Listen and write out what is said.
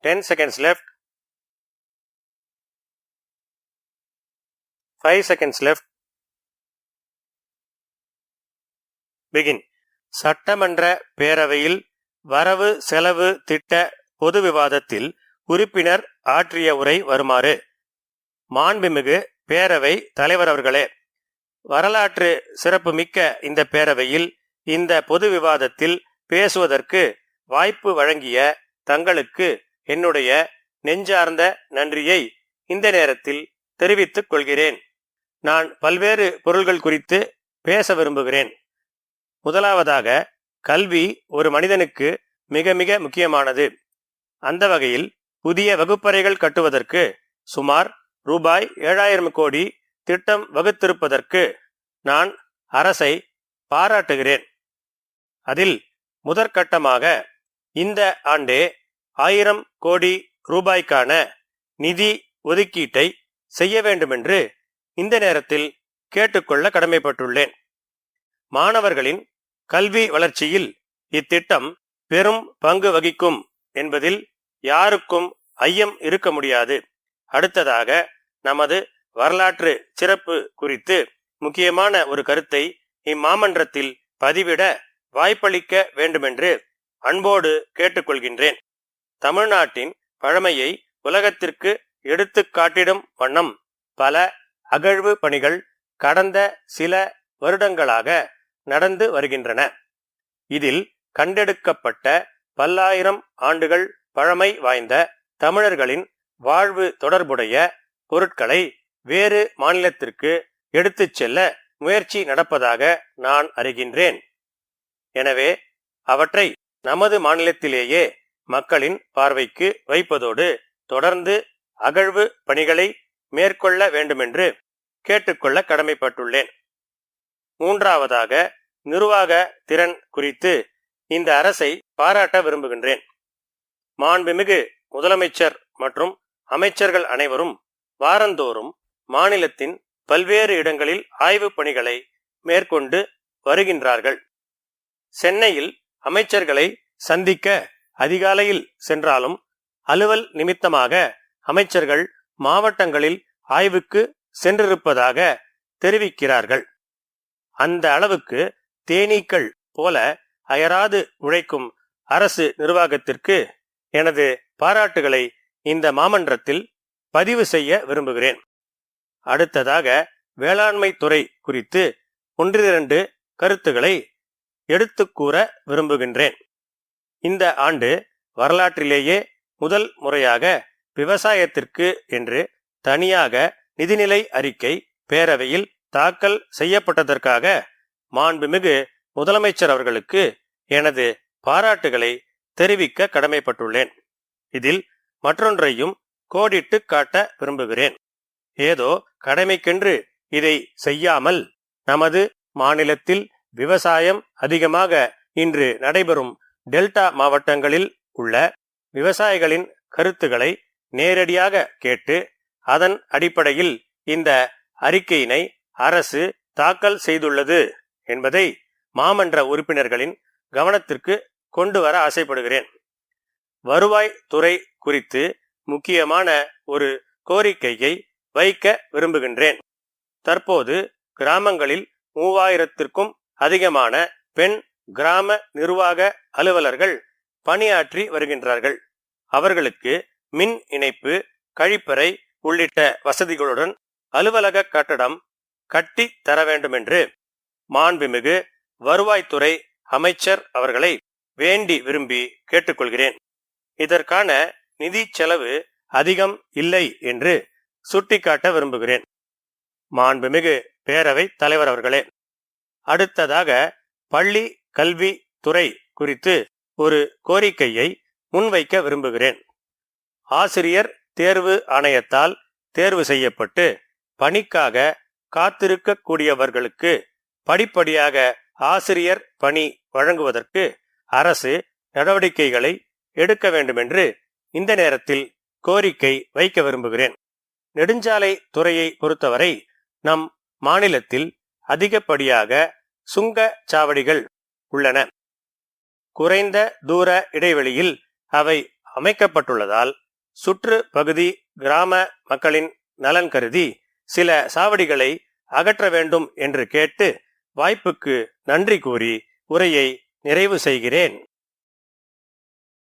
10 seconds left. 5 seconds left. Begin. சட்டமன்ற பேரவையில் வரவு செலவு திட்ட பொது விவாதத்தில் உறுப்பினர் ஆற்றிய உரை வருமாறு. மாண்புமிகு பேரவை தலைவர் அவர்களே, வரலாற்று சிறப்புமிக்க இந்த பேரவையில் இந்த பொது விவாதத்தில் பேசுவதற்கு வாய்ப்பு வழங்கிய தங்களுக்கு என்னுடைய நெஞ்சார்ந்த நன்றியை இந்த நேரத்தில் தெரிவித்துக் கொள்கிறேன். நான் பல்வேறு பொருள்கள் குறித்து பேச விரும்புகிறேன். முதலாவதாக, கல்வி ஒரு மனிதனுக்கு மிக மிக முக்கியமானது. அந்த வகையில் புதிய வகுப்பறைகள் கட்டுவதற்கு சுமார் ரூபாய் 7000 கோடி திட்டம் வகுத்திருப்பதற்கு நான் அரசை பாராட்டுகிறேன். அதில் முதற்கட்டமாக இந்த ஆண்டே 1000 கோடி ரூபாய்க்கான நிதி ஒதுக்கீட்டை செய்ய வேண்டுமென்று இந்த நேரத்தில் கேட்டுக்கொள்ள கடமைப்பட்டுள்ளேன். மாணவர்களின் கல்வி வளர்ச்சியில் இத்திட்டம் பெரும் பங்கு வகிக்கும் என்பதில் யாருக்கும் ஐயம் இருக்க முடியாது. அடுத்ததாக, நமது வரலாற்று சிறப்பு குறித்து முக்கியமான ஒரு கருத்தை இம்மாமன்றத்தில் பதிவிட வாய்ப்பளிக்க வேண்டுமென்று அன்போடு கேட்டுக்கொள்கின்றேன். தமிழ்நாட்டின் பழமையை உலகத்திற்கு எடுத்து காட்டிடும் வண்ணம் பல அகழ்வு பணிகள் கடந்த சில வருடங்களாக நடந்து வருகின்றன. இதில் கண்டெடுக்கப்பட்ட பல்லாயிரம் ஆண்டுகள் பழமை வாய்ந்த தமிழர்களின் வாழ்வு தொடர்புடைய பொருட்களை வேறு மாநிலத்திற்கு எடுத்துச் செல்ல முயற்சி நடப்பதாக நான் அறிகின்றேன். எனவே அவற்றை நமது மாநிலத்திலேயே மக்களின் பார்வைக்கு வைப்பதோடு தொடர்ந்து அகழ்வு பணிகளை மேற்கொள்ள வேண்டுமென்று கேட்டுக்கொள்ள கடமைப்பட்டுள்ளேன். மூன்றாவதாக, நிர்வாக திறன் குறித்து இந்த அரசை பாராட்ட விரும்புகின்றேன். மாண்புமிகு முதலமைச்சர் மற்றும் அமைச்சர்கள் அனைவரும் வாரந்தோறும் மாநிலத்தின் பல்வேறு இடங்களில் ஆய்வுப் பணிகளை மேற்கொண்டு வருகின்றார்கள். சென்னையில் அமைச்சர்களை சந்திக்க அதிகாலையில் சென்றாலும் அலுவல் நிமித்தமாக அமைச்சர்கள் மாவட்டங்களில் ஆய்வுக்கு சென்றிருப்பதாக தெரிவிக்கிறார்கள். அந்த அளவுக்கு தேனீக்கள் போல அயராது உழைக்கும் அரசு நிர்வாகத்திற்கு எனது பாராட்டுகளை இந்த மாமன்றத்தில் பதிவு செய்ய விரும்புகிறேன். அடுத்ததாக, வேளாண்மை துறை குறித்து 1-2 கருத்துக்களை எடுத்துக் கூற விரும்புகின்றேன். இந்த ஆண்டு வரலாற்றிலேயே முதல் முறையாக விவசாயத்திற்கு என்று தனியாக நிதிநிலை அறிக்கை பேரவையில் தாக்கல் செய்யப்பட்டதற்காக மாண்புமிகு முதலமைச்சர் அவர்களுக்கு எனது பாராட்டுகளை தெரிவிக்க கடமைப்பட்டுள்ளேன். இதில் மற்றொன்றையும் கோடிட்டு காட்ட விரும்புகிறேன். ஏதோ கடமைக்கென்று இதை செய்யாமல் நமது மாநிலத்தில் விவசாயம் அதிகமாக இன்று நடைபெறும் டெல்டா மாவட்டங்களில் உள்ள விவசாயிகளின் கருத்துக்களை நேரடியாக கேட்டு அதன் அடிப்படையில் இந்த அறிக்கையினை அரசு தாக்கல் செய்துள்ளது என்பதை மாமன்ற உறுப்பினர்களின் கவனத்திற்கு கொண்டு வர ஆசைப்படுகிறேன். வருவாய் துறை குறித்து முக்கியமான ஒரு கோரிக்கையை வைக்க விரும்புகின்றேன். தற்போது கிராமங்களில் 3000க்கும் அதிகமான பெண் கிராம நிர்வாக அலுவலர்கள் பணியாற்றி வருகின்றார்கள். அவர்களுக்கு மின் இணைப்பு, கழிப்பறை உள்ளிட்ட வசதிகளுடன் அலுவலக கட்டடம் கட்டி தர வேண்டும் என்று மாண்புமிகு வருவாய்த்துறை அமைச்சர் அவர்களை வேண்டி விரும்பி கேட்டுக்கொள்கிறேன். இதற்கான நிதி செலவு அதிகம் இல்லை என்று சுட்டிக்காட்ட விரும்புகிறேன். மாண்புமிகு பேரவை தலைவர் அவர்களே, அடுத்ததாக பள்ளி கல்வி துறை குறித்து ஒரு கோரிக்கையை முன்வைக்க விரும்புகிறேன். ஆசிரியர் தேர்வு ஆணையத்தால் தேர்வு செய்யப்பட்டு பணிக்காக காத்திருக்கக்கூடியவர்களுக்கு படிப்படியாக ஆசிரியர் பணி வழங்குவதற்கு அரசு நடவடிக்கைகளை எடுக்க வேண்டுமென்று இந்த நேரத்தில் கோரிக்கை வைக்க விரும்புகிறேன். நெடுஞ்சாலை துறையை பொறுத்தவரை நம் மாநிலத்தில் அதிகப்படியாக சுங்க சாவடிகள் உள்ளன. குறைந்த தூர இடைவெளியில் அவை அமைக்கப்பட்டுள்ளதால் சுற்று பகுதி கிராம மக்களின் நலன் கருதி சில சாவடிகளை அகற்ற வேண்டும் என்று கேட்டு வாய்ப்புக்கு நன்றி கூறி உரையை நிறைவு செய்கிறேன்.